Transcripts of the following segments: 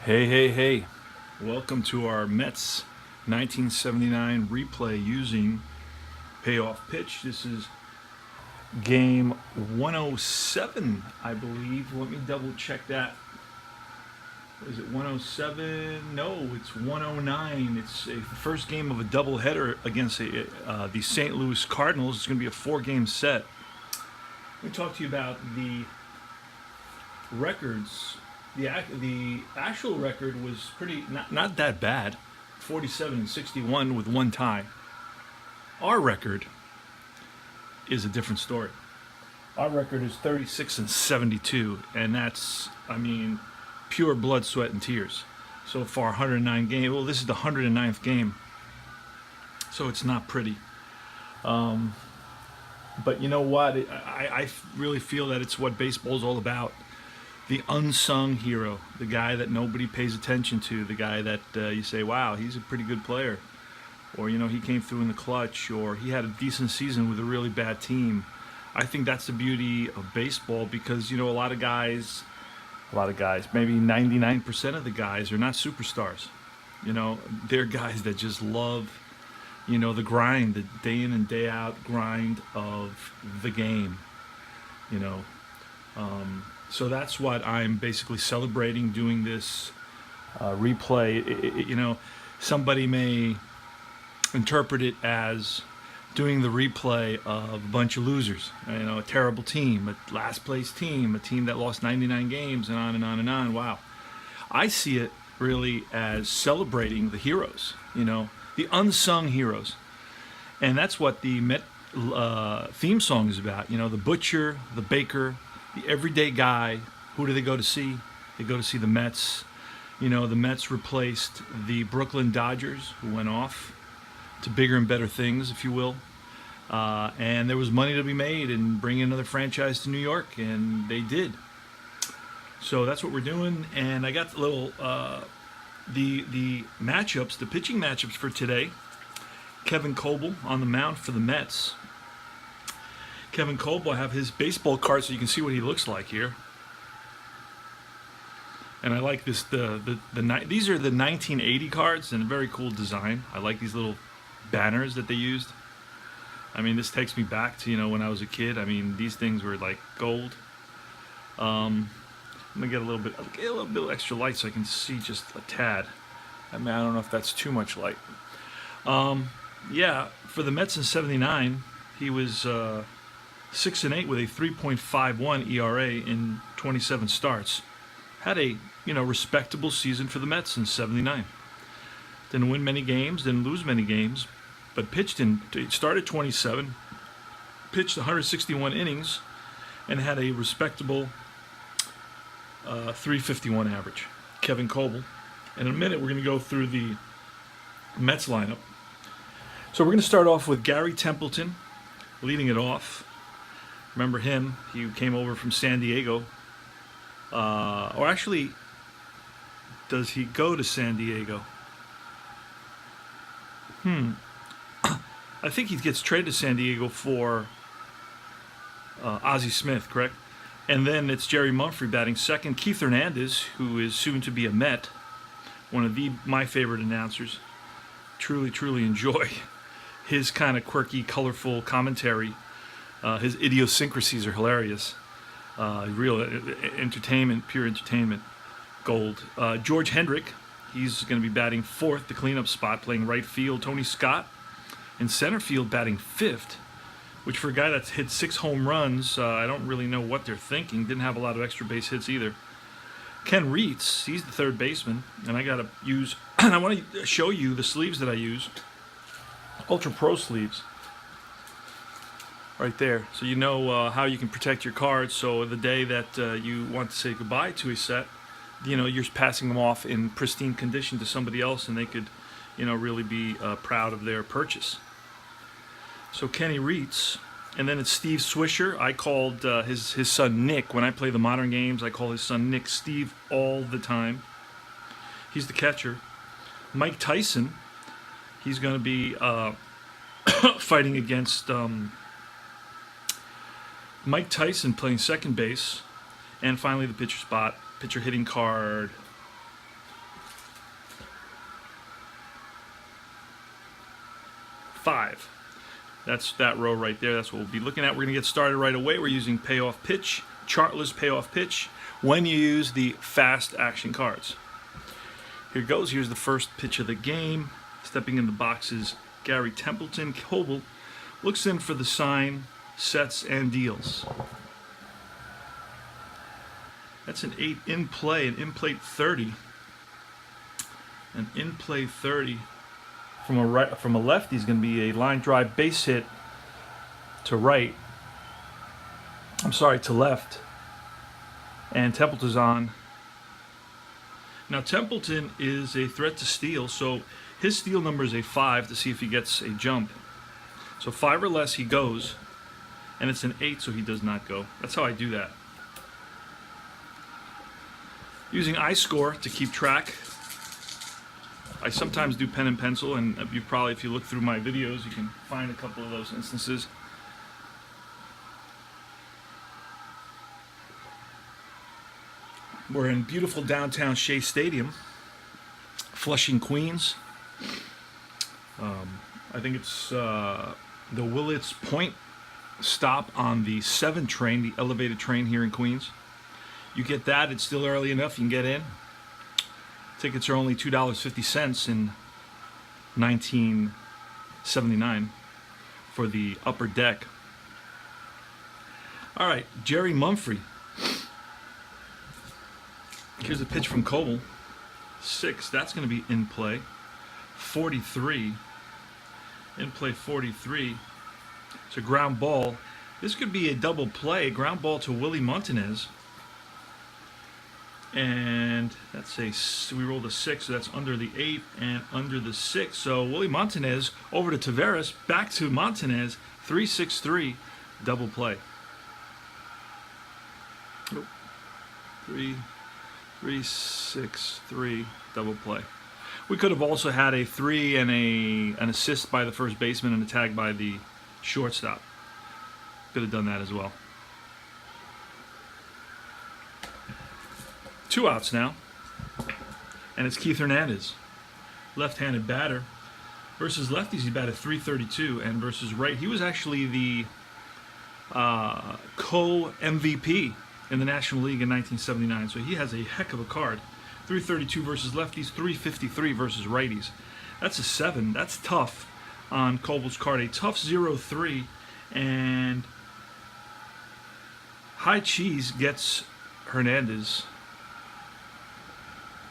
Hey, hey, hey. Welcome to our Mets 1979 replay using Payoff pitch. This is game 107, I believe. Let me double check that. Is it 107? No, it's 109. It's the first game of a doubleheader against the St. Louis Cardinals. It's going to be a four-game set. Let me talk to you about the records. The actual record was pretty not that bad, 47-61 with one tie. Our record is a different story. Our record is 36-72, and that's, pure blood, sweat, and tears. So far, 109 games. Well, this is the 109th game, so it's not pretty. But you know what? I really feel that it's what baseball's all about. The unsung hero, the guy that nobody pays attention to, the guy that you say, wow, he's a pretty good player. Or, he came through in the clutch, or he had a decent season with a really bad team. I think that's the beauty of baseball because, a lot of guys, maybe 99% of the guys are not superstars. They're guys that just love, the grind, the day in and day out grind of the game, So that's what I'm basically celebrating doing this replay. Somebody may interpret it as doing the replay of a bunch of losers. A terrible team, a last place team, a team that lost 99 games, and on and on and on. Wow. I see it really as celebrating the heroes, the unsung heroes. And that's what the Met theme song is about. The butcher, the baker, the everyday guy. Who do they go to see? They go to see the Mets. The Mets replaced the Brooklyn Dodgers, who went off to bigger and better things, if you will. And there was money to be made in bringing another franchise to New York, and they did. So that's what we're doing. And I got the little the matchups, the pitching matchups for today. Kevin Coble on the mound for the Mets. Kevin Coble, I have his baseball card so you can see what he looks like here. And I like this. These are the 1980 cards and a very cool design. I like these little banners that they used. This takes me back to when I was a kid. These things were like gold. I'm gonna get a little bit extra light so I can see just a tad. I don't know if that's too much light. Yeah, for the Mets in '79, he was 6-8 with a 3.51 ERA in 27 starts. Had a respectable season for the Mets in '79. Didn't win many games, didn't lose many games, but started 27, pitched 161 innings, and had a respectable 351 average. Kevin Coble. In a minute, we're going to go through the Mets lineup. So we're going to start off with Gary Templeton leading it off. Remember him? He came over from San Diego. Or actually, does he go to San Diego? I think he gets traded to San Diego for Ozzie Smith, correct? And then it's Jerry Mumphrey batting second. Keith Hernandez, who is soon to be a Met, one of my favorite announcers. Truly, truly enjoy his kind of quirky, colorful commentary. His idiosyncrasies are hilarious. Real entertainment, pure entertainment gold. George Hendrick, he's going to be batting fourth, the cleanup spot, playing right field. Tony Scott in center field batting fifth, which for a guy that's hit 6 home runs, I don't really know what they're thinking. Didn't have a lot of extra base hits either. Ken Reitz, he's the third baseman, and I got to use, and I want to show you the sleeves that I use. Ultra Pro sleeves. Right there. So you know how you can protect your cards. So the day that you want to say goodbye to a set, you're passing them off in pristine condition to somebody else, and they could, really be proud of their purchase. So Kenny Reitz, and then it's Steve Swisher. I called his son Nick. When I play the modern games, I call his son Nick Steve all the time. He's the catcher. Mike Tyson, he's going to be fighting against Mike Tyson playing second base. And finally the pitcher spot, pitcher hitting card. 5. That's that row right there. That's what we'll be looking at. We're going to get started right away. We're using Payoff Pitch, chartless Payoff Pitch, when you use the fast action cards. Here goes. Here's the first pitch of the game. Stepping in the box is Gary Templeton. Coble looks in for the sign, sets, and deals. That's an 8 in play, an in play 30. An in play 30 from a lefty is going to be a line drive base hit to right. I'm sorry, to left. And Templeton's on. Now Templeton is a threat to steal, so his steal number is a 5 to see if he gets a jump. So 5 or less he goes, and it's an 8, so he does not go. That's how I do that. Using iScore to keep track. I sometimes do pen and pencil, and you probably, if you look through my videos, you can find a couple of those instances. We're in beautiful downtown Shea Stadium, Flushing, Queens. I think it's the Willits Point stop on the 7 train, the elevated train here in Queens. You get that, it's still early enough, you can get in. Tickets are only $2.50 in 1979 for the upper deck. All right, Jerry Mumphrey. Here's a pitch from Coble. 6, that's going to be in play. 43. In play 43. It's a ground ball. This could be a double play. Ground ball to Willie Montanez. And that's we rolled a 6, so that's under the 8 and under the 6. So Willie Montanez over to Taveras, back to Montanez, 3-6-3, double play. 3-6-3, double play. We could have also had a 3 and an assist by the first baseman and a tag by the shortstop. Could have done that as well. 2 outs now, and it's Keith Hernandez, left-handed batter. Versus lefties, he batted .332, and versus right, he was actually the co-MVP in the National League in 1979, so he has a heck of a card. .332 versus lefties, .353 versus righties. That's a 7. That's tough on Coble's card. A tough 0-3, and High Cheese gets Hernandez,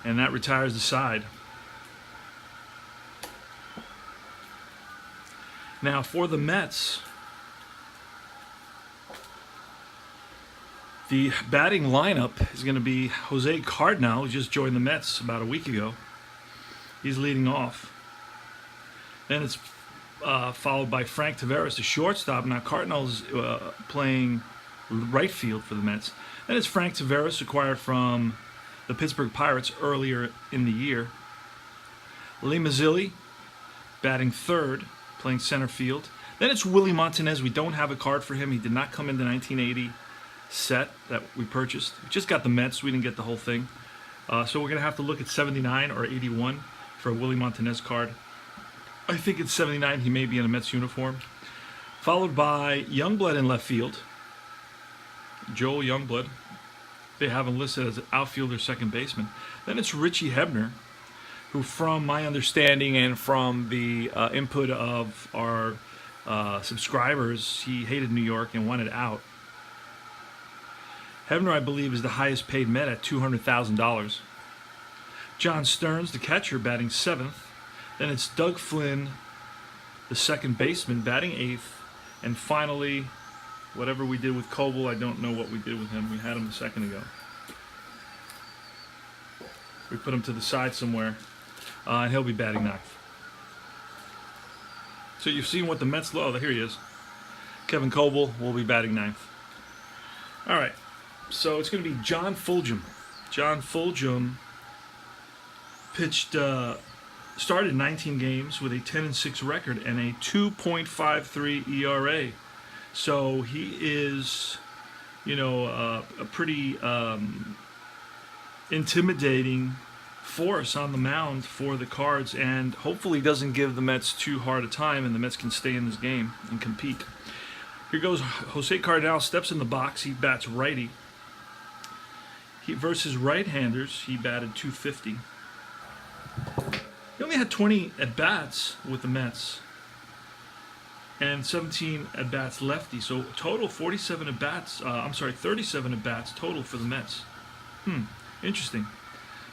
and that retires the side. Now for the Mets, the batting lineup is going to be Jose Cardinal, who just joined the Mets about a week ago. He's leading off. Then it's followed by Frank Taveras, the shortstop. Now Cardinal's playing right field for the Mets. Then it's Frank Taveras, acquired from the Pittsburgh Pirates earlier in the year. Lee Mazzilli batting third, playing center field. Then it's Willie Montanez. We don't have a card for him. He did not come in the 1980 set that we purchased. We just got the Mets. We didn't get the whole thing. So we're going to have to look at 79 or 81 for a Willie Montanez card. I think it's 79. He may be in a Mets uniform. Followed by Youngblood in left field. Joel Youngblood. They have him listed as an outfielder, second baseman. Then it's Richie Hebner, who, from my understanding and from the input of our subscribers, he hated New York and wanted out. Hebner, I believe, is the highest paid Met at $200,000. John Stearns, the catcher, batting 7th. Then it's Doug Flynn, the second baseman, batting 8th. And finally, whatever we did with Coble, I don't know what we did with him. We had him a second ago. We put him to the side somewhere, and he'll be batting 9th. So you've seen what the Mets low. Oh, here he is. Kevin Coble will be batting 9th. All right. So it's going to be John Fulgham. John Fulgham pitched, started 19 games with a 10-6 record and a 2.53 ERA. So he is, a pretty intimidating force on the mound for the Cards, and hopefully doesn't give the Mets too hard a time, and the Mets can stay in this game and compete. Here goes Jose Cardinal, steps in the box. He bats righty. Versus right-handers, he batted .250. He only had 20 at-bats with the Mets and 17 at-bats lefty. So total 47 at-bats, 37 at-bats total for the Mets. Interesting.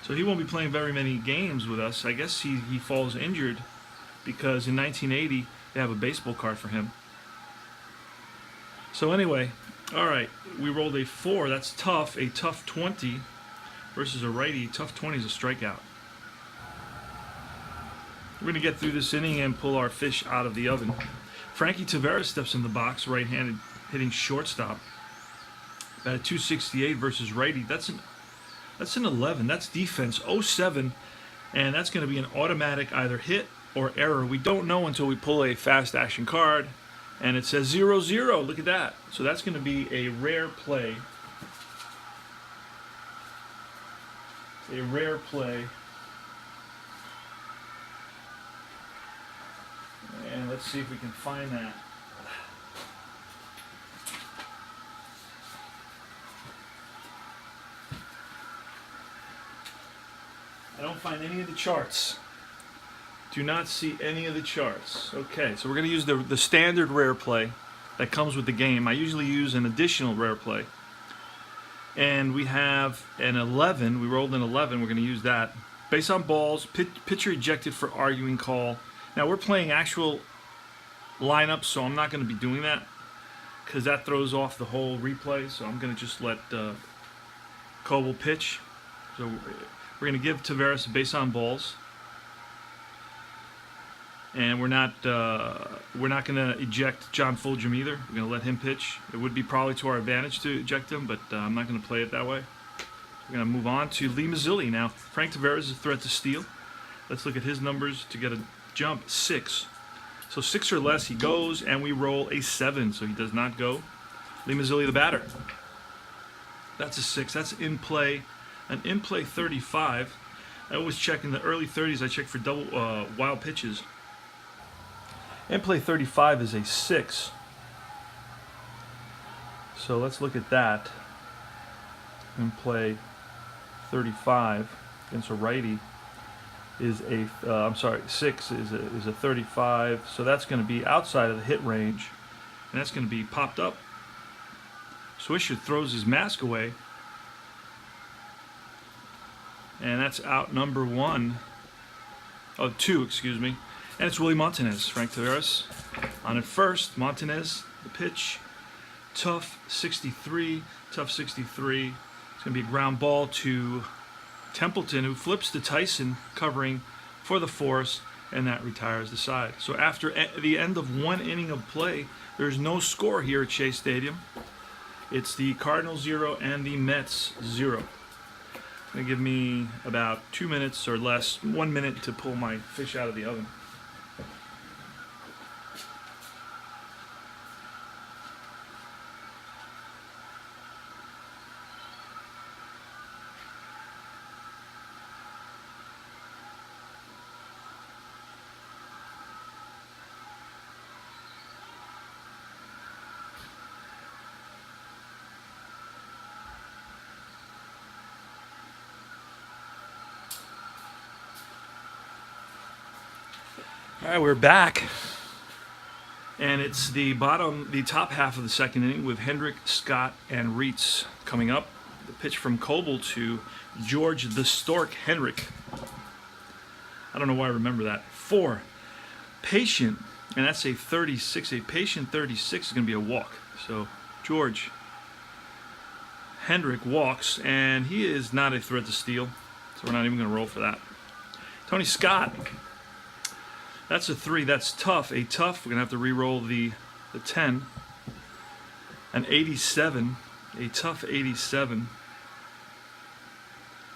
So he won't be playing very many games with us. I guess he falls injured because in 1980 they have a baseball card for him. So anyway, all right, we rolled a 4. That's tough. A tough 20 versus a righty. Tough 20 is a strikeout. We're going to get through this inning and pull our fish out of the oven. Frankie Tavares steps in the box, right-handed, hitting shortstop. At .268 versus righty. That's an 11. That's defense. 07, and that's going to be an automatic either hit or error. We don't know until we pull a fast action card, and it says 0-0. Look at that. So that's going to be a rare play. A rare play. And let's see if we can find that. I don't find any of the charts. Do not see any of the charts. Okay, so we're going to use the standard rare play that comes with the game. I usually use an additional rare play. And we have an 11. We rolled an 11. We're going to use that. Base on balls, pitcher ejected for arguing call. Now we're playing actual lineups, so I'm not going to be doing that because that throws off the whole replay. So I'm going to just let Coble pitch. So we're going to give Tavares a base on balls, and we're not going to eject John Fulgham either. We're going to let him pitch. It would be probably to our advantage to eject him, but I'm not going to play it that way. We're going to move on to Lee Mazzilli now. Frank Tavares is a threat to steal. Let's look at his numbers to get a jump. 6. So 6 or less, he goes, and we roll a 7, so he does not go. Lee Mazzilli, the batter. That's a 6. That's in play. An in-play 35. I always check in the early 30s. I check for double wild pitches. In-play 35 is a 6. So let's look at that. In-play 35 against a righty is a 6 is a 35. So that's going to be outside of the hit range, and that's going to be popped up. Swisher throws his mask away. And that's out number 2, excuse me. And it's Willie Montanez, Frank Tavares. On at first, Montanez, the pitch. Tough 63, tough 63. It's going to be a ground ball to Templeton, who flips to Tyson, covering for the force, and that retires the side. So after the end of 1 inning of play, there's no score here at Chase Stadium. It's the Cardinals 0 and the Mets 0. It's going to give me about 2 minutes or less, 1 minute to pull my fish out of the oven. All right, we're back, and it's the top half of the second inning with Hendrick, Scott, and Reitz coming up. The pitch from Coble to George the Stork Hendrick. I don't know why I remember that. 4, patient, and that's a 36. A patient 36 is going to be a walk. So George Hendrick walks, and he is not a threat to steal, so we're not even going to roll for that. Tony Scott. That's a 3. That's tough. A tough. We're going to have to re-roll the 10. An 87. A tough 87. It's going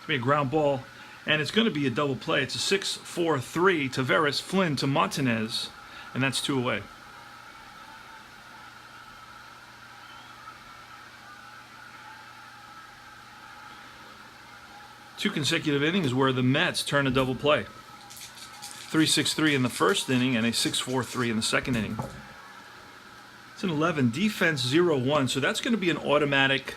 to be a ground ball. And it's going to be a double play. It's a 6-4-3. Tavares, Flynn to Montanez. And that's 2 away. 2 consecutive innings where the Mets turn a double play. 3-6-3 in the first inning and a 6-4-3 in the second inning. It's an 11, defense 0-1, so that's going to be an automatic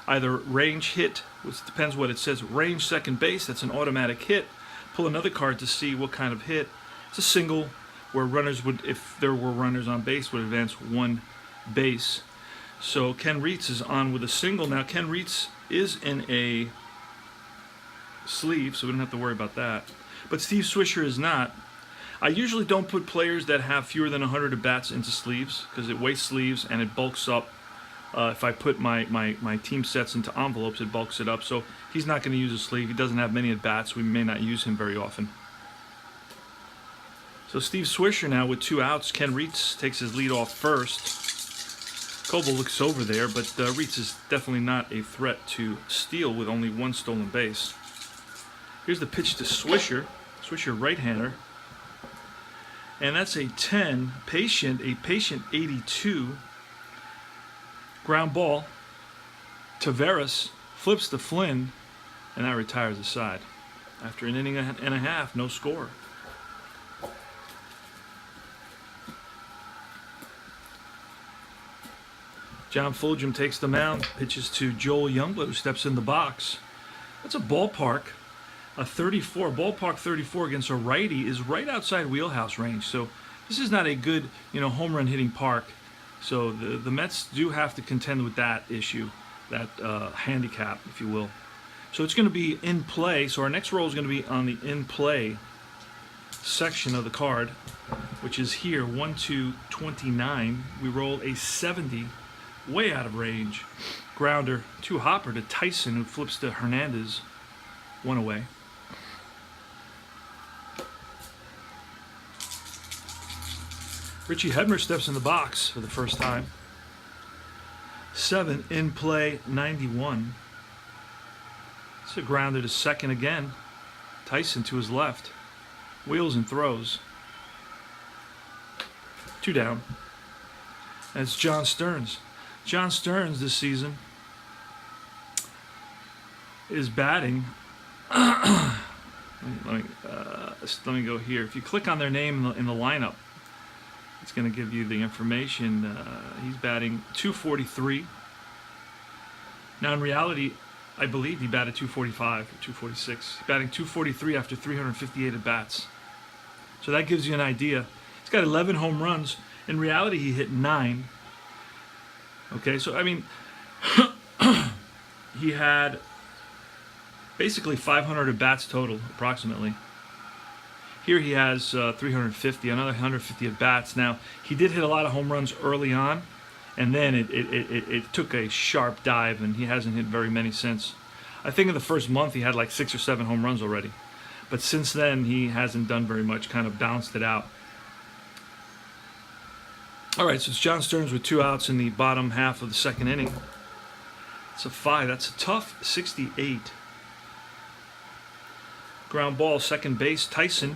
either range hit, which depends what it says, range second base, that's an automatic hit. Pull another card to see what kind of hit. It's a single where runners would, if there were runners on base, would advance 1 base. So Ken Reitz is on with a single. Now Ken Reitz is in a sleeve, so we don't have to worry about that. But Steve Swisher is not. I usually don't put players that have fewer than 100 at-bats into sleeves because it wastes sleeves and it bulks up. If I put my team sets into envelopes, it bulks it up. So he's not going to use a sleeve. He doesn't have many at-bats. We may not use him very often. So Steve Swisher now with 2 outs. Ken Reitz takes his lead off first. Coble looks over there, but Reitz is definitely not a threat to steal with only 1 stolen base. Here's the pitch to Swisher. Swisher right-hander. And that's a 10, a patient 82. Ground ball. Taveras flips to Flynn, and that retires the side. After an inning and a half, no score. John Fulgham takes the mound, pitches to Joel Youngblood, who steps in the box. That's a ballpark. A 34, ballpark 34 against a righty is right outside wheelhouse range. So this is not a good, home run hitting park. So the Mets do have to contend with that issue, that handicap, if you will. So it's going to be in play. So our next roll is going to be on the in play section of the card, which is here, 1-29. We roll a 70, way out of range. Grounder to Hopper to Tyson, who flips to Hernandez, 1 away. Richie Hebner steps in the box for the first time. 7, in play, 91. It's a grounder to second again. Tyson to his left. Wheels and throws. 2 down. And it's John Stearns. John Stearns this season is batting. let me go here. If you click on their name in the lineup, it's going to give you the information. He's batting 243. Now, in reality, I believe he batted 245 or 246. He's batting 243 after 358 at-bats. So that gives you an idea. He's got 11 home runs. In reality, he hit 9. Okay, so, I mean, he had basically 500 at-bats total, approximately. Here he has 350, another 150 at-bats. Now, he did hit a lot of home runs early on, and then it took a sharp dive, and he hasn't hit very many since. I think in the first month he had like 6 or 7 home runs already. But since then, he hasn't done very much, kind of balanced it out. All right, so it's John Stearns with 2 outs in the bottom half of the second inning. It's a 5. That's a tough 68. Ground ball, second base, Tyson.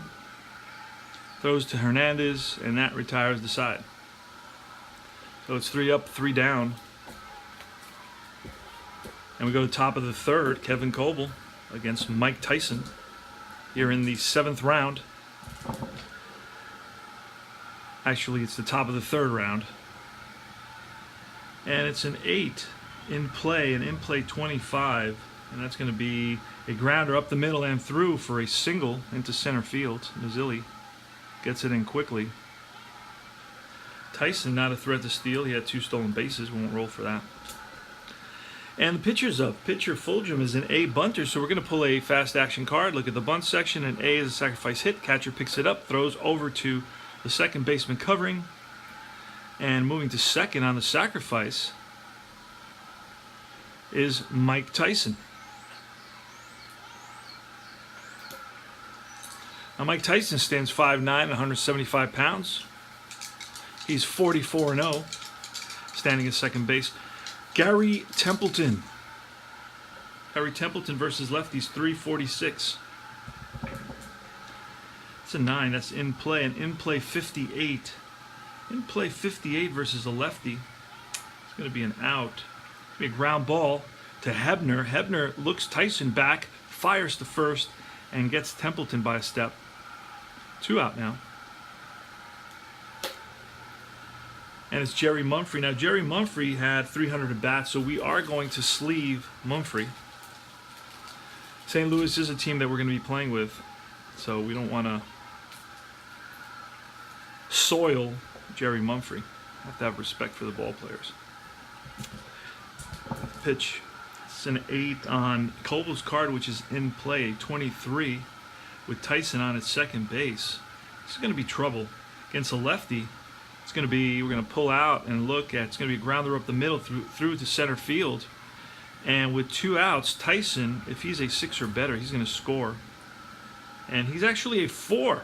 Throws to Hernandez, and that retires the side. So it's 3 up, 3 down. And we go to the top of the third, Kevin Coble against Mike Tyson here in the 7th round. Actually, it's the top of the 3rd round. And it's an 8 in play, an in play 25. And that's going to be a grounder up the middle and through for a single into center field. Mazzilli gets it in quickly. Tyson not a threat to steal. He had 2 stolen bases. Won't roll for that. And the pitcher's up. Pitcher Fulgham is an A bunter, so we're going to pull a fast action card. Look at the bunt section. An A is a sacrifice hit. Catcher picks it up, throws over to the second baseman covering. And moving to second on the sacrifice is Mike Tyson. Now, Mike Tyson stands 5'9", 175 pounds. He's 44-0, standing at second base. Gary Templeton. Gary Templeton versus lefties, 346. It's a 9. That's in play. An in play 58. In play 58 versus a lefty. It's going to be an out. It's going to be a ground ball to Hebner. Hebner looks Tyson back, fires to first and gets Templeton by a step. 2 out now. And it's Jerry Mumphrey. Now, Jerry Mumphrey had 300 at bats, so we are going to sleeve Mumphrey. St. Louis is a team that we're going to be playing with, so we don't want to soil Jerry Mumphrey. Have to have respect for the ball players. Pitch. It's an 8 on Cobal's card, which is in play, 23, with Tyson on at second base. This is going to be trouble against a lefty. It's going to be, we're going to pull out and look at, it's going to be a grounder up the middle through to center field. And with 2 outs, Tyson, if he's a 6 or better, he's going to score. And he's actually a 4.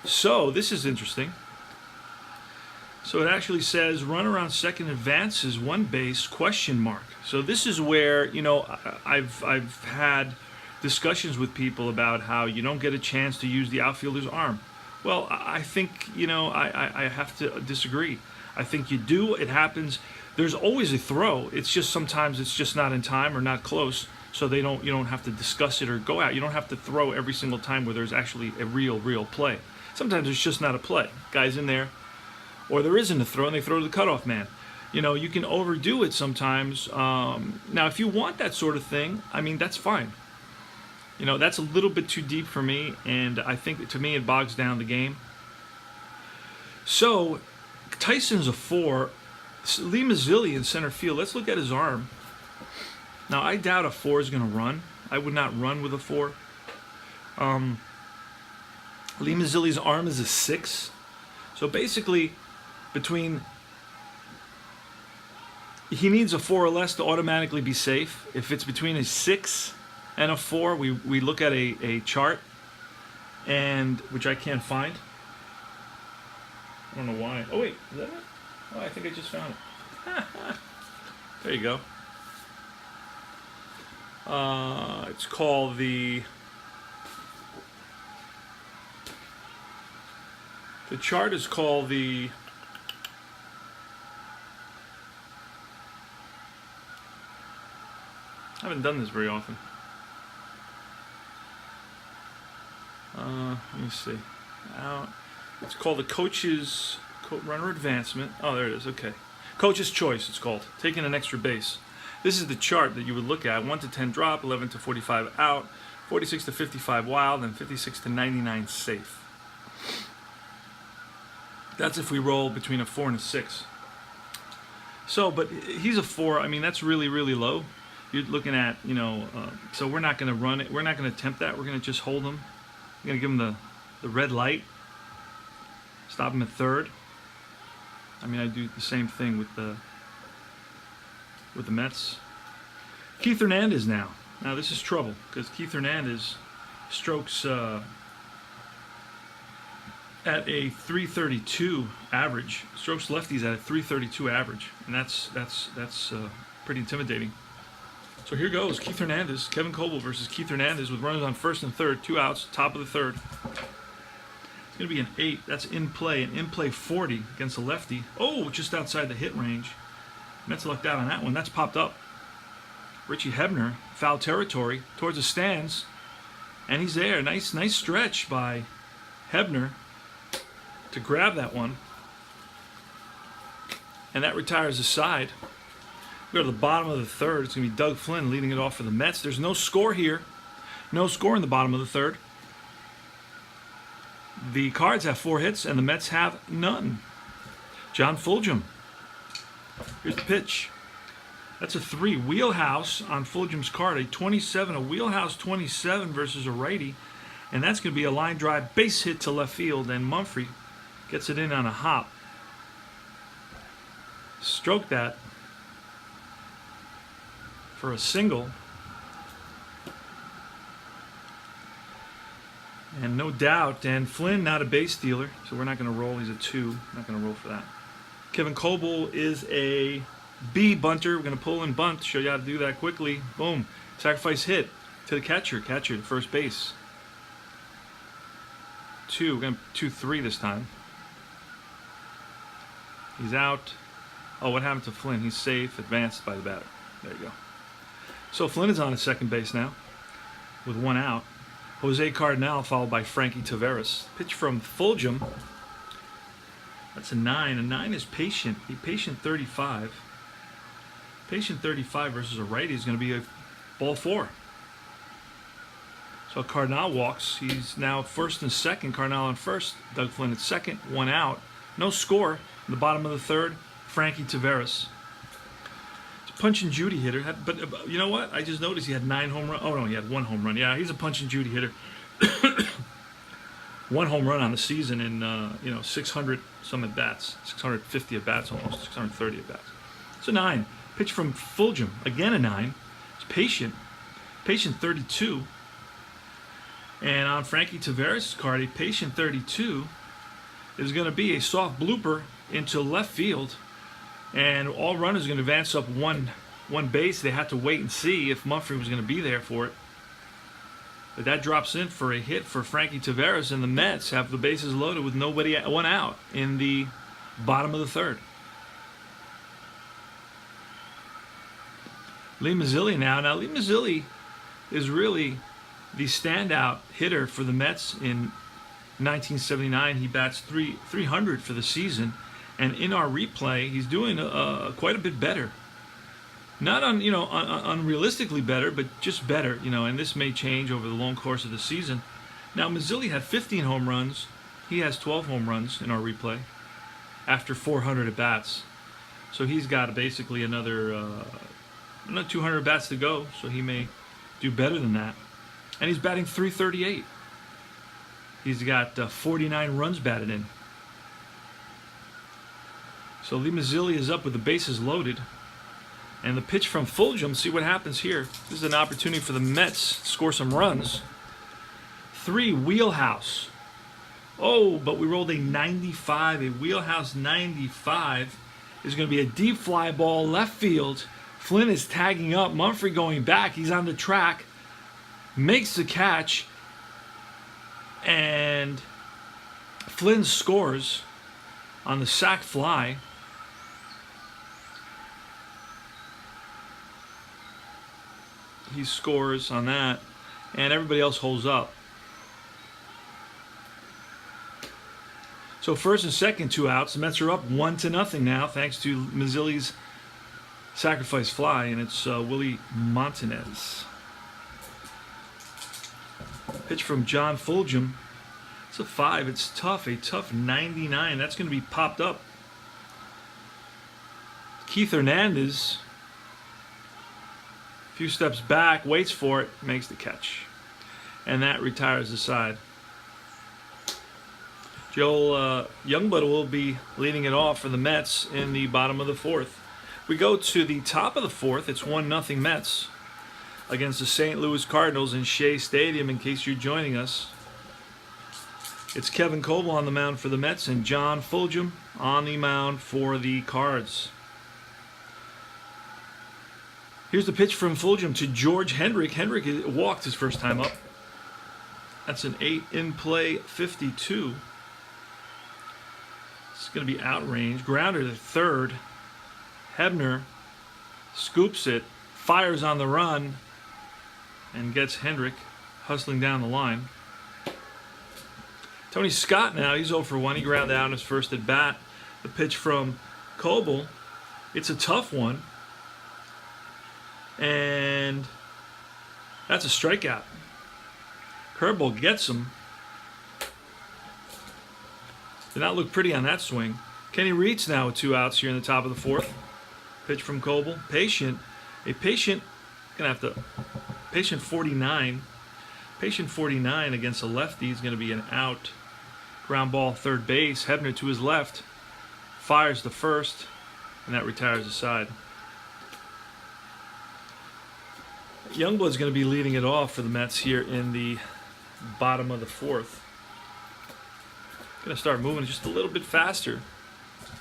So this is interesting. So it actually says runner on second advances 1 base ? So this is where, you know, I've had discussions with people about how you don't get a chance to use the outfielder's arm. Well, I think, you know, I have to disagree. I think you do. It happens. There's always a throw. It's just sometimes it's just not in time or not close. So you don't have to discuss it or go out. You don't have to throw every single time where there's actually a real play. Sometimes it's just not a play. Guy's in there, or there isn't a throw, and they throw to the cutoff man. You know, you can overdo it sometimes. Now, if you want that sort of thing, I mean, that's fine. You know, that's a little bit too deep for me, and I think, to me, it bogs down the game. So, Tyson's a 4. Lee Mazzilli in center field. Let's look at his arm. Now, I doubt a 4 is going to run. I would not run with a 4. Lee Mazzilli's arm is a 6. So, basically, he needs a 4 or less to automatically be safe. If it's between a 6 and a 4, we look at a chart, and which I can't find. I don't know why. Oh wait, is that it? Oh, I think I just found it. There you go. It's called the chart is called the I haven't done this very often. Let me see. It's called the coach's runner advancement. Oh, there it is. Okay. Coach's choice, it's called. Taking an extra base. This is the chart that you would look at. 1 to 10 drop, 11 to 45 out, 46 to 55 wild, and 56 to 99 safe. That's if we roll between a 4 and a 6. So, but he's a 4. I mean, that's really low. You're looking at, you know, so we're not going to run it. We're not going to attempt that. We're going to just hold him. We're going to give him the red light. Stop him at third. I mean, I do the same thing with the Mets. Keith Hernandez now. Now this is trouble because Keith Hernandez strokes at a 332 average. Strokes lefties at a 332 average, and that's pretty intimidating. So here goes Keith Hernandez, Kevin Coble versus Keith Hernandez with runners on first and third, 2 outs, top of the third. It's going to be an 8. That's in play, an in-play 40 against a lefty. Oh, just outside the hit range. Mets lucked out on that one. That's popped up. Richie Hebner, foul territory, towards the stands, and he's there. Nice stretch by Hebner to grab that one. And that retires the side. We go to the bottom of the third. It's going to be Doug Flynn leading it off for the Mets. There's no score here. No score in the bottom of the third. The Cards have 4 hits, and the Mets have none. John Fulgham. Here's the pitch. That's a 3. Wheelhouse on Fulgham's card. A 27, a wheelhouse 27 versus a righty. And that's going to be a line drive base hit to left field, and Mumphrey gets it in on a hop. Stroke that for a single. And no doubt, and Flynn not a base stealer, so we're not going to roll. He's a 2. Not going to roll for that. Kevin Coble is a B bunter. We're going to pull and bunt. Show you how to do that quickly. Boom. Sacrifice hit to the catcher. Catcher to first base. 2. We're going to 2-3 this time. He's out. Oh, what happened to Flynn? He's safe. Advanced by the batter. There you go. So Flynn is on at second base now. with 1 out. Jose Cardinal followed by Frankie Taveras. Pitch from Fulgham. That's a 9. A 9 is patient. A patient 35. Patient 35 versus a righty is going to be a ball 4. So Cardinal walks. He's now first and second. Cardinal on first. Doug Flynn at second. 1 out. No score. In the bottom of the third, Frankie Taveras. It's a punch and Judy hitter. But you know what? I just noticed he had 9 home runs. Oh no, he had 1 home run. Yeah, he's a punch and Judy hitter. 1 home run on the season in 600 some at bats, 650 at bats almost, 630 at bats. It's a 9. Pitch from Fulgham. Again a 9. It's patient. Patient 32. And on Frankie Taveras' card, a patient 32 is going to be a soft blooper into left field, and all runners are going to advance up one base. They had to wait and see if Mumphrey was going to be there for it. But that drops in for a hit for Frankie Taveras, and the Mets have the bases loaded with 1 out in the bottom of the third. Lee Mazzilli now. Now Lee Mazzilli is really the standout hitter for the Mets in 1979. He bats 300 for the season, and in our replay, he's doing quite a bit better. Not unrealistically better, but just better. And this may change over the long course of the season. Now Mazzilli had 15 home runs. He has 12 home runs in our replay after 400 at bats. So he's got basically another 200 bats to go. So he may do better than that. And he's batting .338. He's got 49 runs batted in. So Lee Mazzilli is up with the bases loaded. And the pitch from Fulgham, see what happens here. This is an opportunity for the Mets to score some runs. 3, wheelhouse. Oh, but we rolled a 95. A wheelhouse 95 is going to be a deep fly ball left field. Flynn is tagging up. Mumphrey going back. He's on the track. Makes the catch. And Flynn scores on the sac fly. He scores on that, and everybody else holds up. So first and second, 2 outs. The Mets are up 1-0 now, thanks to Mazzilli's sacrifice fly, and it's Willie Montanez. Pitch from John Fulgham. It's a 5. It's tough. A tough 99. That's going to be popped up. Keith Hernandez, a few steps back, waits for it, makes the catch. And that retires the side. Joel Youngblood will be leading it off for the Mets in the bottom of the 4th. We go to the top of the 4th. It's 1-0 Mets against the St. Louis Cardinals in Shea Stadium, in case you're joining us. It's Kevin Coble on the mound for the Mets and John Fulgham on the mound for the Cards. Here's the pitch from Fulgham to George Hendrick. Hendrick walked his first time up. That's an 8 in play 52. It's going to be outrange. Grounder to third. Hebner scoops it, fires on the run, and gets Hendrick hustling down the line. Tony Scott now, he's 0 for 1. He grounded out in his first at bat. The pitch from Coble. It's a tough one. And that's a strikeout. Curveball gets him. Did not look pretty on that swing. Kenny Reitz now with 2 outs here in the top of the 4th. Pitch from Coble. Patient. A patient, gonna have to, patient 49. Patient 49 against a lefty is going to be an out. Ground ball third base. Hebner to his left. Fires the first. And that retires the side. Youngblood's going to be leading it off for the Mets here in the bottom of the 4th. Going to start moving just a little bit faster.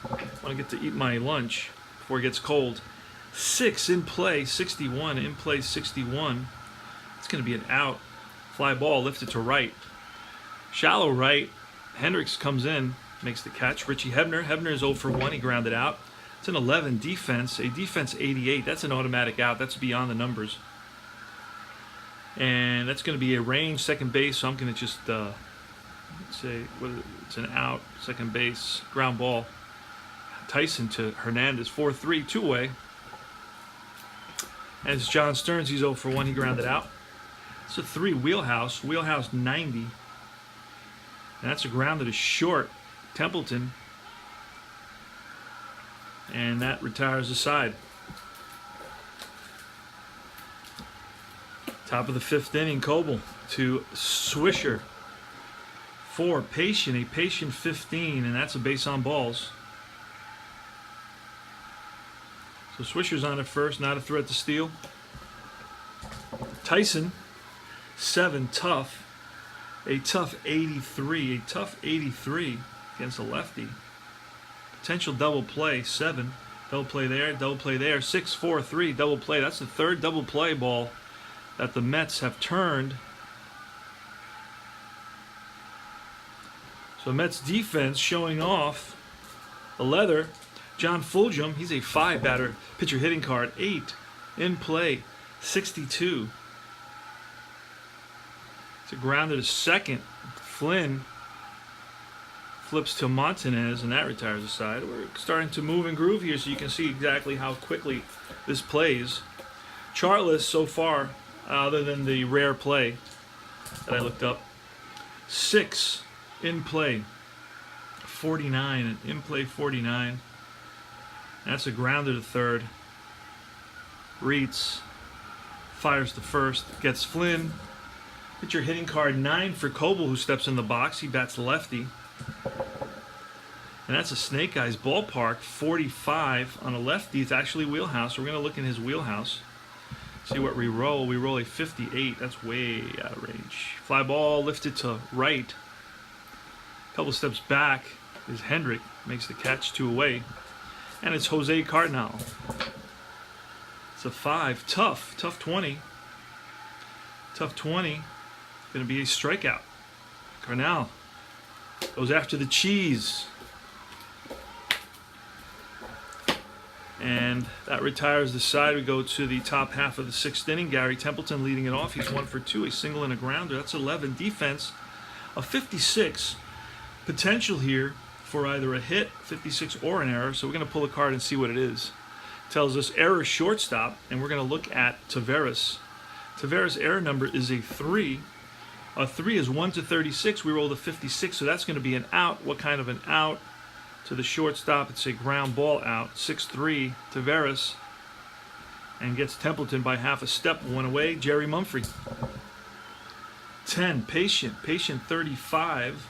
I want to get to eat my lunch before it gets cold. 6 in play, 61. In play, 61. It's going to be an out. Fly ball lifted to right. Shallow right. Hendricks comes in, makes the catch. Richie Hebner. Hebner is 0 for 1. He grounded out. It's an 11 defense. A defense 88. That's an automatic out. That's beyond the numbers. And that's going to be a range second base, so I'm going to just say it's an out, second base, ground ball. Tyson to Hernandez, 4-3, two-way. And it's John Stearns, he's 0 for 1, he grounded out. It's a 3 wheelhouse, wheelhouse 90. And that's a ground that is short, Templeton. And that retires the side. Top of the 5th inning, Coble to Swisher. 4, a patient 15, and that's a base on balls. So Swisher's on at first, not a threat to steal. Tyson, 7, tough. A tough 83. A tough 83 against a lefty. Potential double play, 7. Double play there. 6, 4, 3, double play. That's the 3rd double play ball that the Mets have turned. So Mets defense showing off the leather. John Fulgham, he's a 5 batter, pitcher hitting card, 8 in play, 62. It's a grounded to second. Flynn flips to Montanez, and that retires the side. We're starting to move and groove here, so you can see exactly how quickly this plays. Chartless so far, other than the rare play that I looked up. 6 in play, 49, in play 49. That's a grounder to third. Reitz fires to first, gets Flynn. Pitcher hitting card 9 for Coble, who steps in the box. He bats lefty. And that's a Snake Eyes ballpark, 45 on a lefty. It's actually wheelhouse. So we're going to look in his wheelhouse. See what we roll. We roll a 58. That's way out of range. Fly ball lifted to right. Couple steps back is Hendrick. Makes the catch, 2 away. And it's Jose Cardinal. It's a 5. Tough 20. Tough 20. Going to be a strikeout. Cardinal goes after the cheese. And that retires the side. We go to the top half of the 6th inning. Gary Templeton leading it off. He's 1 for 2, a single and a grounder. That's 11. Defense, a 56. Potential here for either a hit, 56, or an error. So we're going to pull a card and see what it is. It tells us error shortstop, and we're going to look at Taveras. Taveras' error number is a 3. A 3 is 1 to 36. We rolled a 56, so that's going to be an out. What kind of an out? To the shortstop, it's a ground ball out. 6-3, Taveras. And gets Templeton by half a step. 1 away, Jerry Mumphrey. 10, patient 35.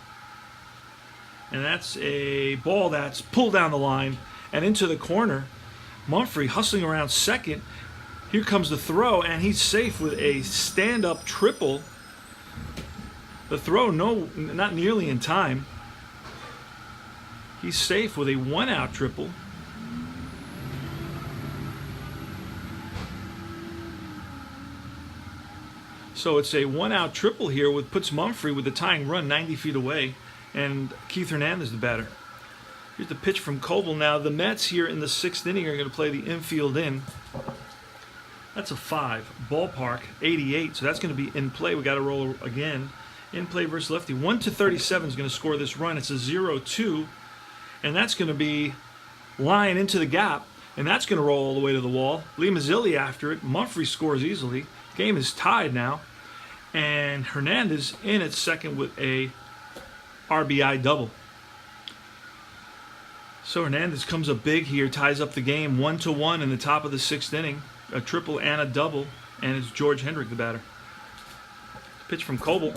And that's a ball that's pulled down the line and into the corner. Mumphrey hustling around second. Here comes the throw, and he's safe with a stand-up triple. The throw, not nearly in time. He's safe with a 1-out triple. So it's a 1-out triple here, puts Mumphrey with the tying run 90 feet away, and Keith Hernandez the batter. Here's the pitch from Coble. Now the Mets here in the 6th inning are going to play the infield in. That's a 5. Ballpark, 88. So that's going to be in play. We got to roll again. In play versus lefty. 1 to 37 is going to score this run. It's a 0-2. And that's going to be lying into the gap. And that's going to roll all the way to the wall. Lee Mazzilli after it. Mumphrey scores easily. Game is tied now. And Hernandez in at second with a RBI double. So Hernandez comes up big here, ties up the game 1-1 in the top of the 6th inning. A triple and a double. And it's George Hendrick the batter. Pitch from Coble.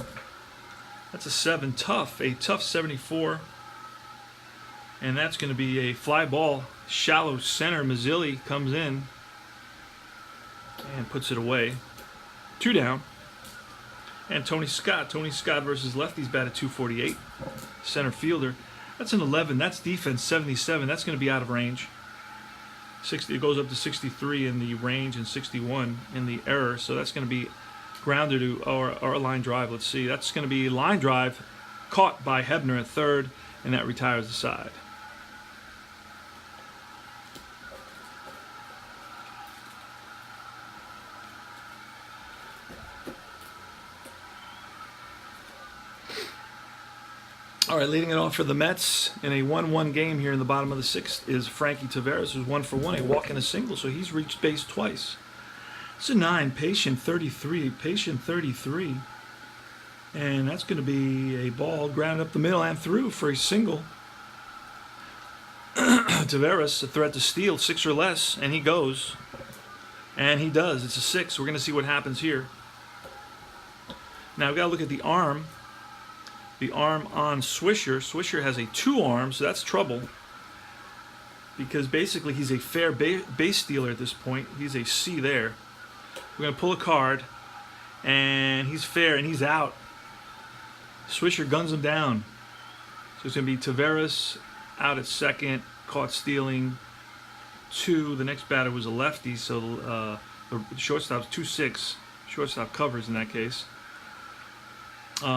That's a 7. A tough 74. And that's going to be a fly ball, shallow center. Mazzilli comes in and puts it away. 2 down. And Tony Scott versus lefties batted .248. Center fielder. That's an 11. That's defense 77. That's going to be out of range. 60. It goes up to 63 in the range and 61 in the error. So that's going to be grounded to or a line drive. Let's see. That's going to be line drive caught by Hebner at third, and that retires the side. All right, leading it off for the Mets in a 1-1 game here in the bottom of the sixth is Frankie Taveras, who's 1-for-1, a walk and a single, so he's reached base twice. It's a 9, patient 33, and that's going to be a ball grounded up the middle and through for a single. Taveras, a threat to steal, 6 or less, and he goes. And he does. It's a 6. We're going to see what happens here. Now we've got to look at the arm. The arm on Swisher. Swisher has a 2 arm, so that's trouble. Because basically he's a fair base stealer at this point. He's a C there. We're going to pull a card. And he's fair, and he's out. Swisher guns him down. So it's going to be Taveras out at second, caught stealing 2. The next batter was a lefty, so the shortstop's 2-6. Shortstop covers in that case. Wait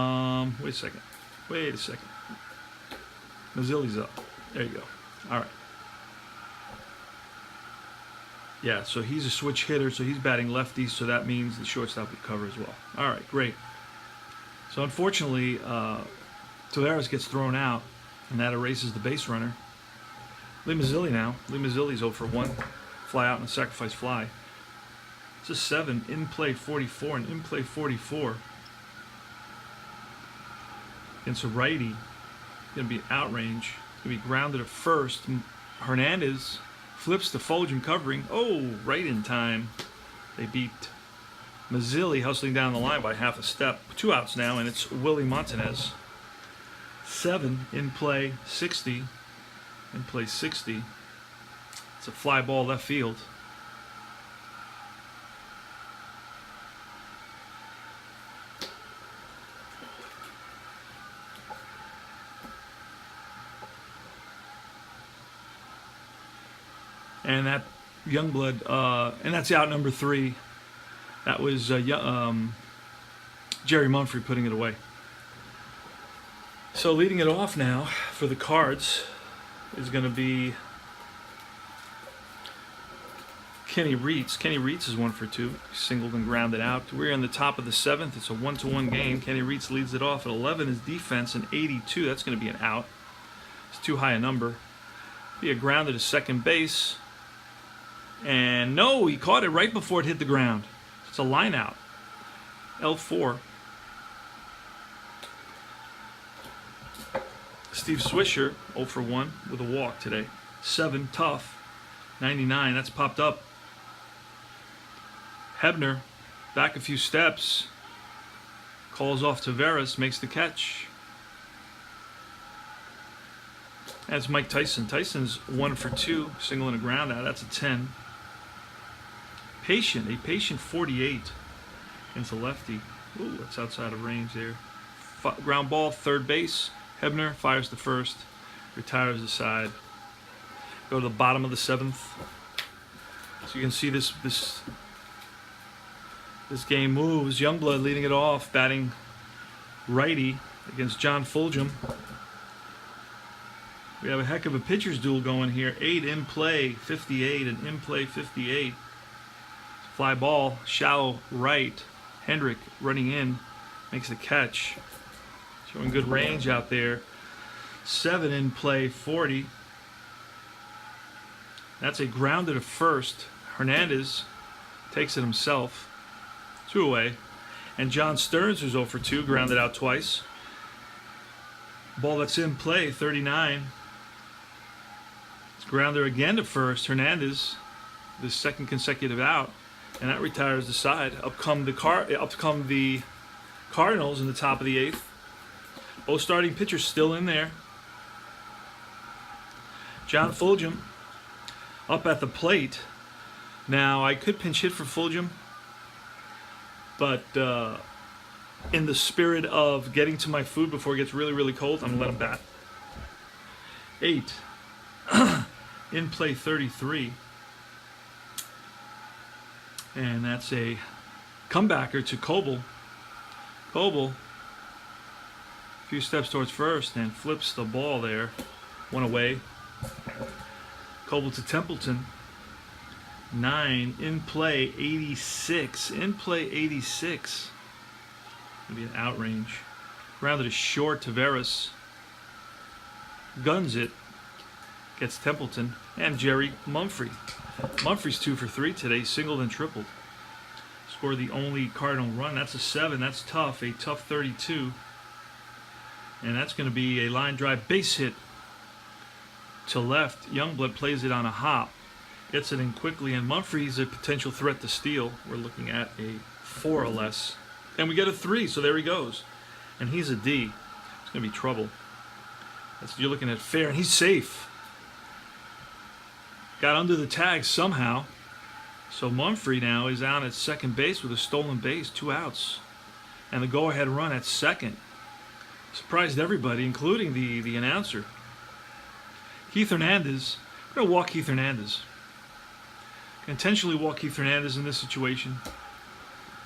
a second. Mazzilli's up. There you go. All right. Yeah, so he's a switch hitter, so he's batting lefty, so that means the shortstop would cover as well. All right, great. So unfortunately, Taveras gets thrown out, and that erases the base runner. Lee Mazzilli now. Lee Mazzilli's 0-for-1. Fly out and a sacrifice fly. It's a 7. In play 44 and in play 44. Against a righty. Going to be outrange. Going to be grounded at first. Hernandez flips to Fulgham covering. Oh, right in time. They beat Mazzilli hustling down the line by half a step. 2 outs now, and it's Willie Montanez. 7 in play 60. In play 60. It's a fly ball left field. And that Youngblood, and that's out number 3. That was Jerry Mumphrey putting it away. So leading it off now for the Cards is going to be Kenny Reitz. Kenny Reitz is 1-for-2, singled and grounded out. We're in the top of the 7th. It's a 1-1 game. Kenny Reitz leads it off at 11 is defense and 82. That's going to be an out. It's too high a number. Be a grounded to second base. And no, he caught it right before it hit the ground. It's a line out. L4. Steve Swisher, 0-for-1 with a walk today. 7, tough. 99, that's popped up. Hebner, back a few steps. Calls off Taveras, makes the catch. That's Mike Tyson. Tyson's 1-for-2, single and a ground out. That's a 10. A patient 48 against a lefty. Ooh, that's outside of range there. Ground ball, third base. Hebner fires to first, retires the side. Go to the bottom of the 7th. So you can see this game moves. Youngblood leading it off, batting righty against John Fulgham. We have a heck of a pitcher's duel going here. 8 in play, 58, and in play 58. Fly ball, shallow right. Hendrick running in, makes the catch. Showing good range out there. 7 in play, 40. That's a grounded to first. Hernandez takes it himself. 2 away. And John Stearns, who's 0-for-2, grounded out twice. Ball that's in play, 39. It's grounded again to first. Hernandez, the second consecutive out. And that retires the side. Up come the Cardinals in the top of the 8th. Both starting pitchers still in there. John Fulgham up at the plate. Now, I could pinch hit for Fulgham, but in the spirit of getting to my food before it gets really, really cold, I'm going to let him bat. 8. In play 33. And that's a comebacker to Coble. Coble, a few steps towards first and flips the ball there. 1 away. Coble to Templeton. 9. In play 86. In play 86. Gonna be an outrange. Grounded to short. Taveras guns it, gets Templeton, and Jerry Mumphrey. Mumphrey's 2 for 3 today, singled and tripled. Scored the only Cardinal run. That's a 7. That's tough. A tough 32. And that's going to be a line drive base hit to left. Youngblood plays it on a hop. Gets it in quickly, and Mumphrey's a potential threat to steal. We're looking at a 4 or less. And we get a 3, so there he goes. And he's a D. It's going to be trouble. You're looking at fair, and he's safe. Got under the tag somehow. So Mumphrey now is out at second base with a stolen base, 2 outs. And the go-ahead run at second. Surprised everybody, including the announcer. Keith Hernandez. I'm going to walk Keith Hernandez. Intentionally walk Keith Hernandez in this situation.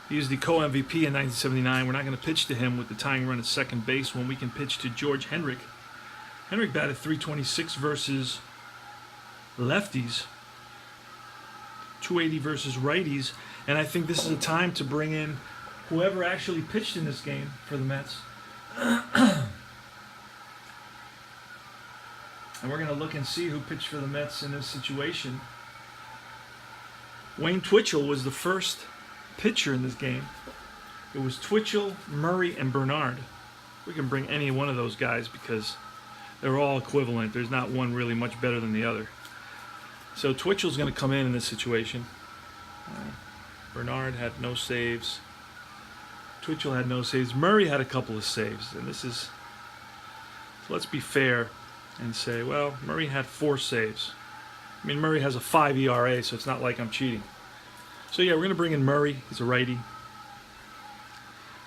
He was the co-MVP in 1979. We're not going to pitch to him with the tying run at second base when we can pitch to George Hendrick. Hendrick batted .326 versus lefties. .280 versus righties. And I think this is a time to bring in whoever actually pitched in this game for the Mets. And we're going to look and see who pitched for the Mets in this situation. Wayne Twitchell was the first pitcher in this game. It was Twitchell, Murray, and Bernard. We can bring any one of those guys because they're all equivalent. There's not one really much better than the other. So Twitchell's going to come in this situation. Bernard had no saves. Twitchell had no saves. Murray had a couple of saves. And this is... So let's be fair and say, well, Murray had 4 saves. I mean, Murray has a 5 ERA, so it's not like I'm cheating. So yeah, we're going to bring in Murray. He's a righty.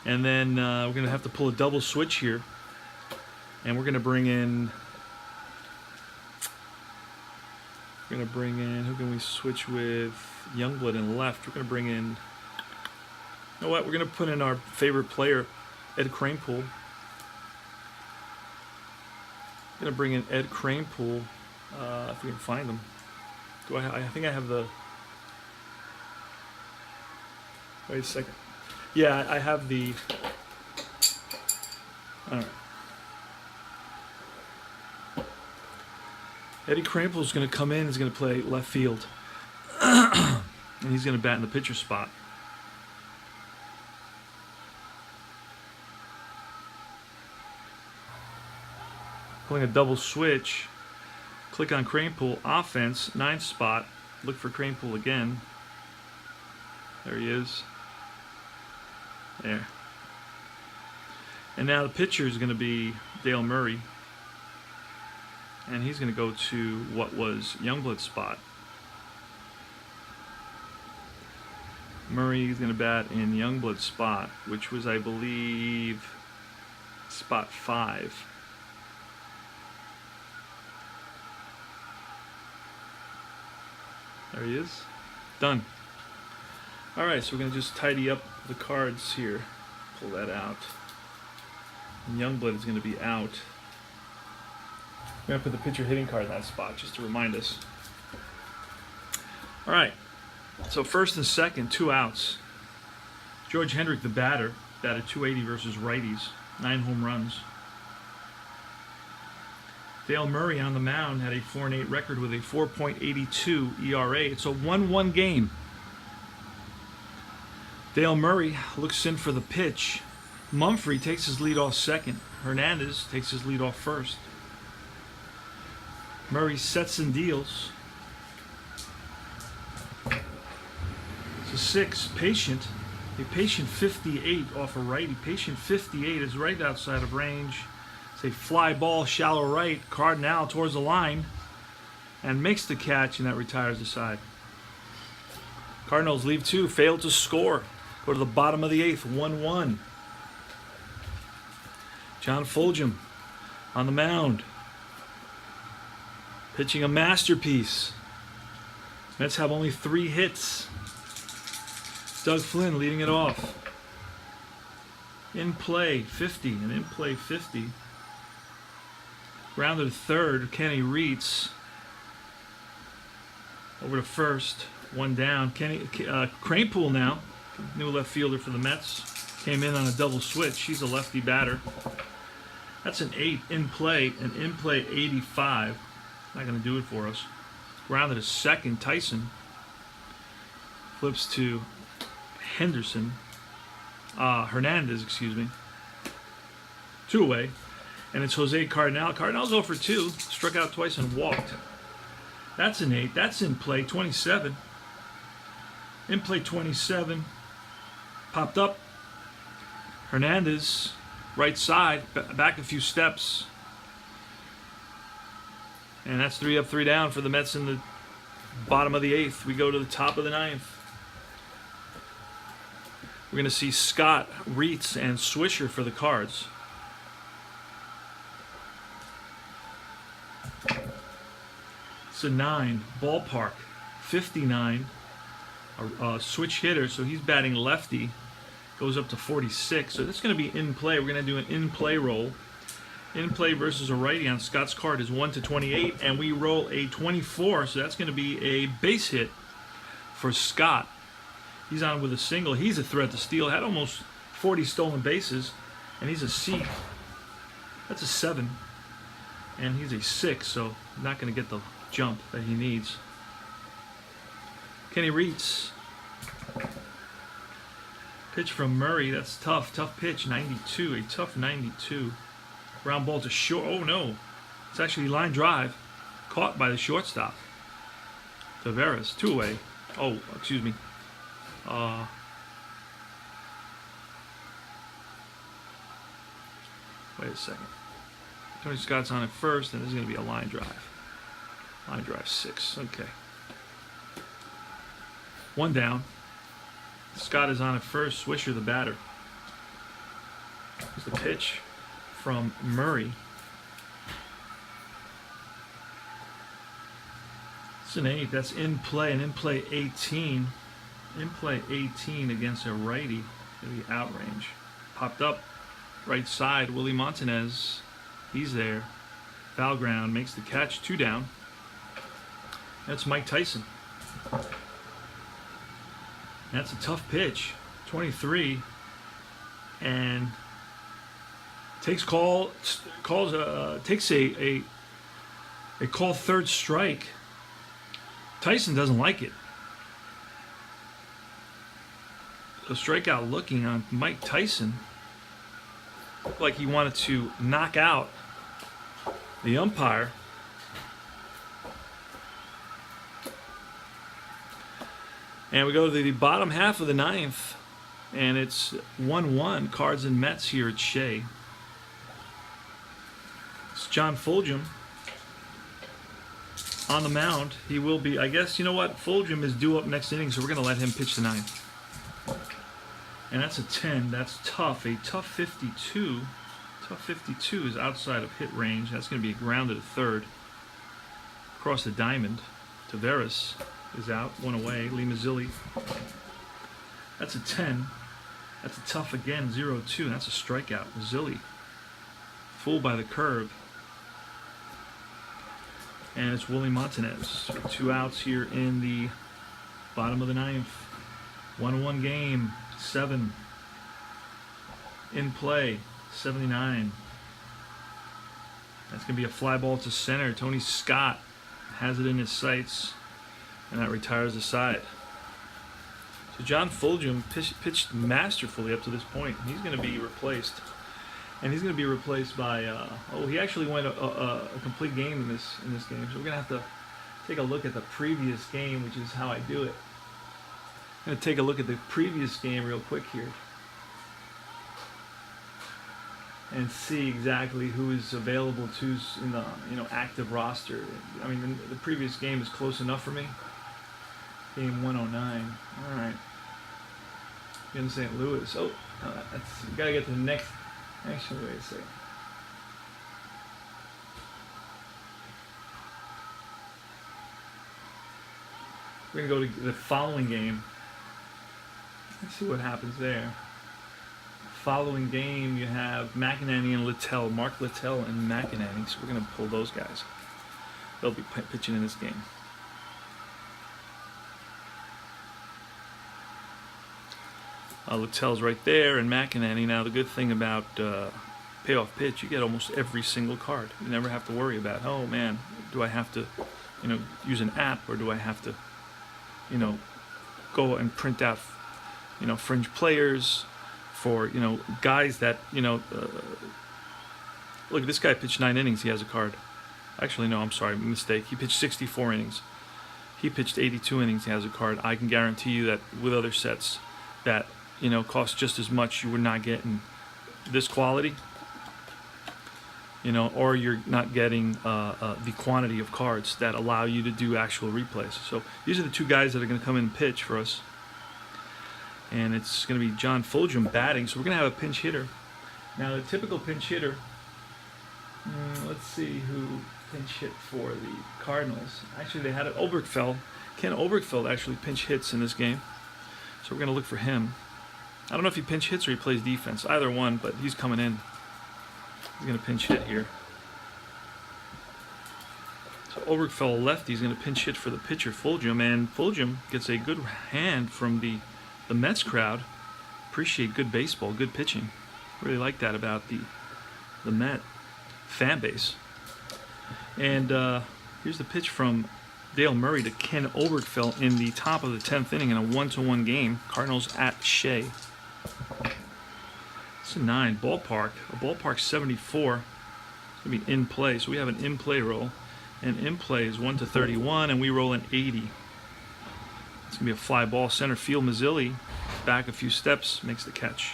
And then we're going to have to pull a double switch here. And we're going to bring in... We're going to bring in... Who can we switch with? Youngblood in left. We're going to bring in... You know what? We're going to put in our favorite player, Ed Kranepool. I'm going to bring in Ed Kranepool, if we can find him. I think I have the... Wait a second. Yeah, I have the... Alright. Eddie Kranepool is going to come in. He's going to play left field. And he's going to bat in the pitcher spot. Pulling a double switch. Click on Kranepool, offense, 9th spot. Look for Kranepool again. There he is. There. And now the pitcher is going to be Dale Murray. And he's going to go to what was Youngblood's spot. Murray is going to bat in Youngblood's spot, which was, I believe, spot 5. There he is. Done. Alright, so we're going to just tidy up the cards here. Pull that out. And Youngblood is going to be out. We're going to put the pitcher hitting card in that spot, just to remind us. Alright, so first and second, 2 outs. George Hendrick, the batter, batted .280 versus righties. 9 home runs. Dale Murray on the mound had a 4-8 record with a 4.82 ERA. It's a 1-1 game. Dale Murray looks in for the pitch. Mumphrey takes his lead off second. Hernandez takes his lead off first. Murray sets and deals. It's a 6. Patient. A patient 58 off a righty. Patient 58 is right outside of range. It's a fly ball, shallow right. Cardinal towards the line and makes the catch, and that retires the side. Cardinals leave 2, fail to score. Go to the bottom of the 8th, 1-1. John Fulgham on the mound. Pitching a masterpiece. Mets have only 3 hits. Doug Flynn leading it off. In play, 50, and in play 50. Grounded to third, Kenny Reitz. Over to first, 1 down. Kranepool now, new left fielder for the Mets. Came in on a double switch. He's a lefty batter. That's an 8 in play, an in play 85. Not going to do it for us. Grounded a second. Tyson flips to Henderson. Hernandez, excuse me. 2 away. And it's Jose Cardinal. Cardinal's 0 for 2. Struck out twice and walked. That's an 8. That's in play 27. In play 27. Popped up. Hernandez, right side, back a few steps. And that's 3 up, 3 down for the Mets in the bottom of the 8th. We go to the top of the 9th. We're going to see Scott, Reitz, and Swisher for the Cards. It's a 9, ballpark, 59, a switch hitter, so he's batting lefty, goes up to 46. So that's going to be in play. We're going to do an in play roll. In play versus a righty on Scott's card is 1 to 28, and we roll a 24, so that's going to be a base hit for Scott. He's on with a single. He's a threat to steal. Had almost 40 stolen bases, and he's a C. That's a 7, and he's a 6, so not going to get the jump that he needs. Kenny Reitz. Pitch from Murray. That's tough. Tough pitch. 92. A tough 92. Ground ball to short. Oh no. It's actually line drive. Caught by the shortstop. Taveras. 2 away. Oh, excuse me. Wait a second. Tony Scott's on at first, and this is going to be a line drive. Line drive 6. Okay. 1 down. Scott is on at first. Swisher the batter. Here's the pitch from Murray. It's an 8. That's in play. And in play 18. In play 18 against a righty. It'll be outrange. Popped up. Right side. Willie Montanez. He's there. Foul ground. Makes the catch. 2 down. That's Mike Tyson. That's a tough pitch. 23. And takes a call third strike. Tyson doesn't like it. A strikeout looking on Mike Tyson. Looked like he wanted to knock out the umpire. And we go to the bottom half of the 9th, and it's 1-1, Cards and Mets here at Shea. It's John Fulgham on the mound. He will be, I guess, you know what? Fulgham is due up next inning, so we're going to let him pitch the 9th. And that's a 10. That's tough. A tough 52. Tough 52 is outside of hit range. That's going to be a grounded at third. Across the diamond. Taveras is out. 1 away. Lee Mazzilli. That's a 10. That's a tough again. 0-2. That's a strikeout. Mazzilli. Fooled by the curve. And it's Willie Montanez. 2 outs here in the bottom of the 9th. 1-1 game. 7. In play. 79. That's going to be a fly ball to center. Tony Scott has it in his sights. And that retires the side. So John Fulgham pitched masterfully up to this point. He's going to be replaced. And he's going to be replaced by, he actually went a complete game in this game. So we're going to have to take a look at the previous game, which is how I do it. I'm going to take a look at the previous game real quick here. And see exactly who is available who's in the active roster. I mean, the previous game is close enough for me. Game 109. All right. In St. Louis. Oh, we gotta get to the next. Actually, wait a second. We're gonna go to the following game. Let's see what happens there. Following game, you have McEnany and Littell, Mark Littell and McEnany. So we're going to pull those guys. They'll be pitching in this game. Littell's right there, and McEnany. Now the good thing about payoff pitch, you get almost every single card. You never have to worry about, oh man, do I have to, use an app, or do I have to, go and print out, fringe players for, guys that, look, this guy pitched 9 innings, he has a card. Actually, no, I'm sorry, mistake. He pitched 64 innings. He pitched 82 innings, he has a card. I can guarantee you that with other sets that, cost just as much, you were not getting this quality, or you're not getting the quantity of cards that allow you to do actual replays. So these are the 2 guys that are going to come in and pitch for us. And it's going to be John Fulgham batting, so we're going to have a pinch hitter. Now, the typical pinch hitter, let's see who pinch hit for the Cardinals. Actually, they had Oberkfell. Ken Oberkfell actually pinch hits in this game, so we're going to look for him. I don't know if he pinch hits or he plays defense, either one, but he's coming in. He's going to pinch hit here. So Oberkfell lefty, he's going to pinch hit for the pitcher, Fulgham, and Fulgham gets a good hand from the Mets crowd. Appreciate good baseball, good pitching. Really like that about the Met fan base. And here's the pitch from Dale Murray to Ken Oberkfell in the top of the 10th inning in a 1-1 game. Cardinals at Shea. It's a 9 ballpark. A ballpark 74. It's going to be in play. So we have an in play roll. And in play is 1-31, and we roll an 80. It's going to be a fly ball. Center field, Mazzilli back a few steps, makes the catch.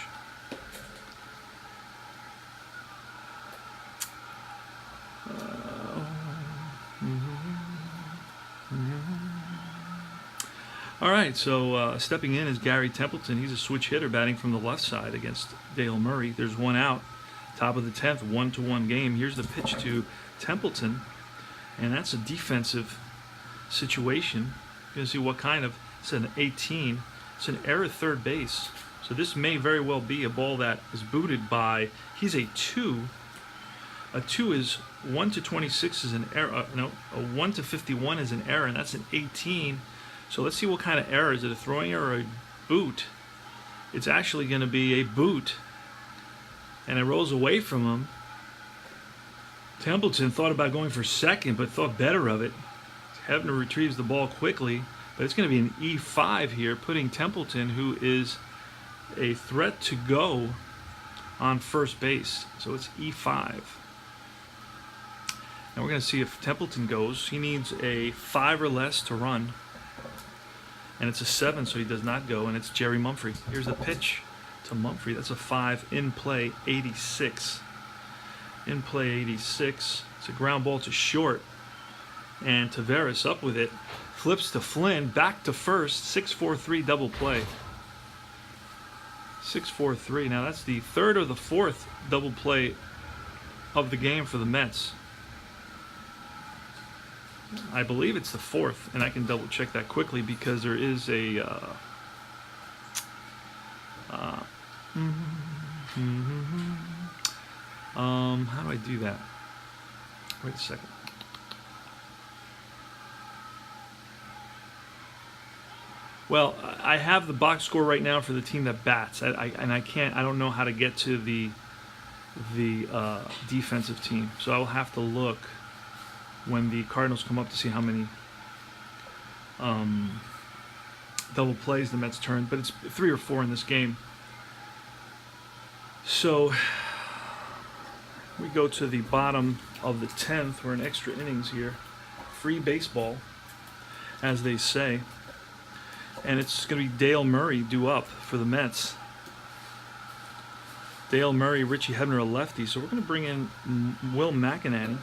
All right, so stepping in is Gary Templeton. He's a switch hitter batting from the left side against Dale Murray. There's one out, top of the 10th, 1-1 game. Here's the pitch to Templeton, and that's a defensive situation. You're going to see what kind of, it's an 18. It's an error third base. So this may very well be a ball that is booted by, he's a 2. A 2 is 1-26 is an error, a 1-51 is an error, and that's an 18. So let's see what kind of error. Is it a throwing error or a boot? It's actually going to be a boot. And it rolls away from him. Templeton thought about going for second, but thought better of it. Hebner retrieves the ball quickly, but it's going to be an E5 here, putting Templeton, who is a threat to go, on first base. So it's E5. Now we're going to see if Templeton goes. He needs a 5 or less to run. And it's a 7, so he does not go, and it's Jerry Mumphrey. Here's the pitch to Mumphrey. That's a 5, in play, 86. In play, 86. It's a ground ball to short. And Taveras up with it. Flips to Flynn, back to first, 6-4-3 double play. 6-4-3. Now that's the 3rd or the 4th double play of the game for the Mets. I believe it's the 4th, and I can double check that quickly because there is a how do I do that? Wait a second. Well, I have the box score right now for the team that bats, I don't know how to get to the defensive team, so I'll have to look when the Cardinals come up to see how many double plays the Mets turned, but it's 3 or 4 in this game. So we go to the bottom of the 10th. We're in extra innings here. Free baseball, as they say. And it's going to be Dale Murray due up for the Mets. Dale Murray, Richie Hebner, a lefty. So we're going to bring in Will McEnany.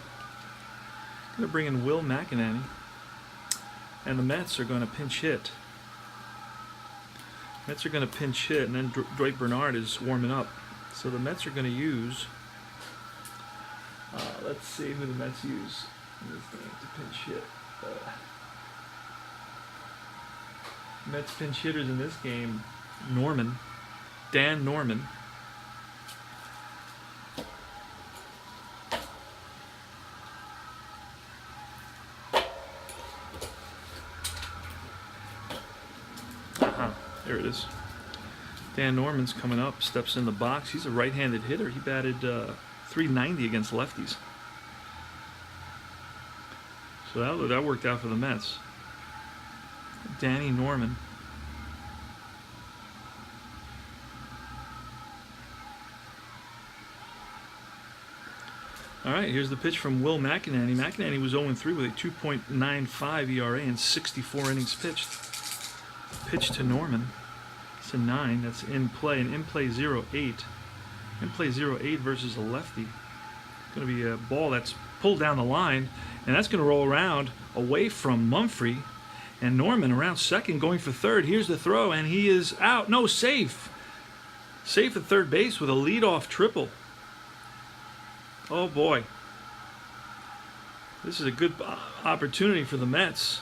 Going to bring in Will McEnany, and the Mets are going to pinch hit. Mets are going to pinch hit, and then Dwight Bernard is warming up. So the Mets are going to use, let's see who the Mets use in this game to pinch hit. Mets pinch hitters in this game, Dan Norman. There it is. Dan Norman's coming up, steps in the box. He's a right-handed hitter. He batted 390 against lefties. So that worked out for the Mets. Danny Norman. All right, here's the pitch from Will McEnany. McEnany was 0-3 with a 2.95 ERA and 64 innings pitched. Pitch to Norman. It's a 9. That's in play. An in play 0-8. In play 0-8 versus a lefty. It's going to be a ball that's pulled down the line, and that's going to roll around away from Mumphrey. And Norman around second, going for third. Here's the throw, and he is out. No, safe. Safe at third base with a leadoff triple. Oh boy. This is a good opportunity for the Mets.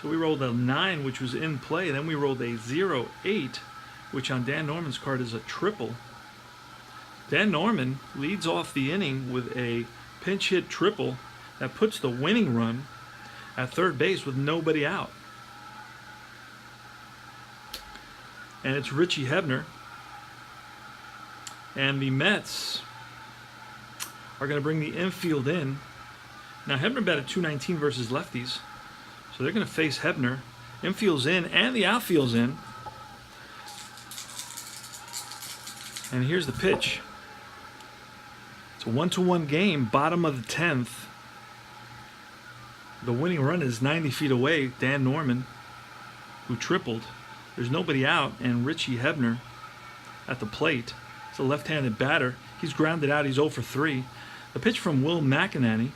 So we rolled a 9, which was in play. Then we rolled a 0-8, which on Dan Norman's card is a triple. Dan Norman leads off the inning with a pinch hit triple that puts the winning run at third base with nobody out. And it's Richie Hebner. And the Mets are going to bring the infield in. Now, Hebner batted .219 versus lefties. So they're going to face Hebner. Infield's in and the outfield's in. And here's the pitch. It's a 1-1 game, bottom of the 10th. The winning run is 90 feet away. Dan Norman, who tripled. There's nobody out, and Richie Hebner at the plate. It's a left-handed batter. He's grounded out. He's 0 for 3. The pitch from Will McEnany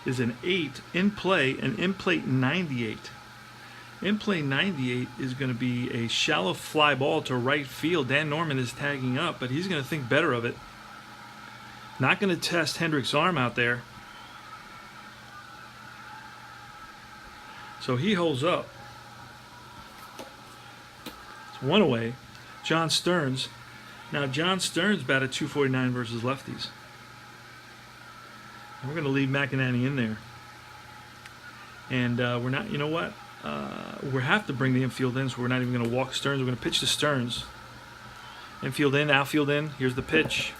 is an 8 in play, an in-play 98. In-play 98 is going to be a shallow fly ball to right field. Dan Norman is tagging up, but he's going to think better of it. Not going to test Hendrick's arm out there. So he holds up. It's 1 away. John Stearns. Now, John Stearns batted .249 versus lefties. And we're going to leave McEnany in there. And we're not, you know what? We have to bring the infield in, so we're not even going to walk Stearns. We're going to pitch to Stearns. Infield in, outfield in. Here's the pitch.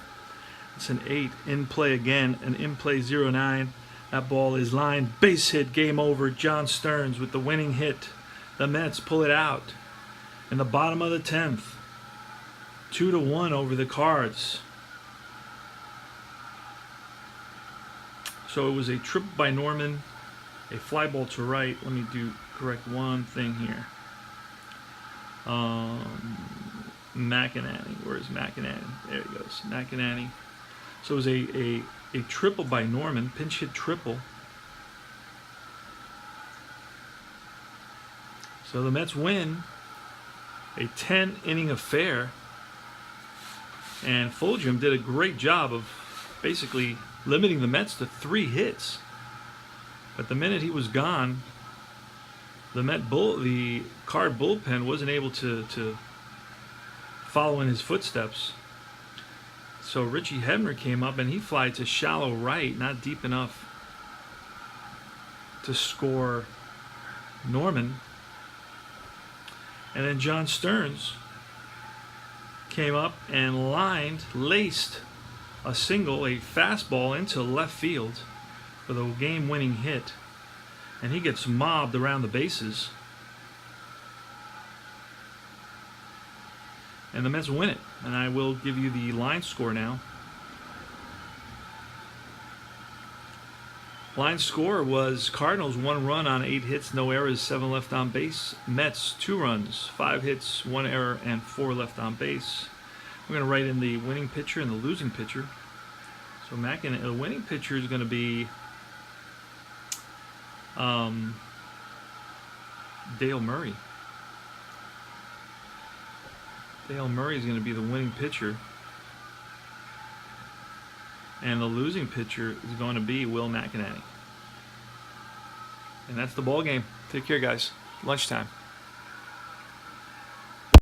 It's an 8 in play again, an in play 0-9. That ball is lined. Base hit, game over. John Stearns with the winning hit. The Mets pull it out in the bottom of the 10th. 2-1 over the Cards. So it was a triple by Norman, a fly ball to right. Let me correct one thing here. McEnany. Where is McEnany? There he goes. McEnany. So it was a triple by Norman, pinch hit triple. So the Mets win a 10-inning affair. And Fulgham did a great job of basically limiting the Mets to 3 hits. But the minute he was gone, the Card bullpen wasn't able to follow in his footsteps. So Richie Hebner came up and he flied to shallow right, not deep enough to score Norman. And then John Stearns came up and laced a single, a fastball into left field for the game-winning hit. And he gets mobbed around the bases. And the Mets win it. And I will give you the line score now. Line score was Cardinals 1 run on 8 hits, no errors, 7 left on base. Mets 2 runs, 5 hits, 1 error, and 4 left on base. We're going to write in the winning pitcher and the losing pitcher. So the winning pitcher is going to be Dale Murray. Dale Murray is going to be the winning pitcher. And the losing pitcher is going to be Will McEnany. And that's the ball game. Take care, guys. Lunchtime.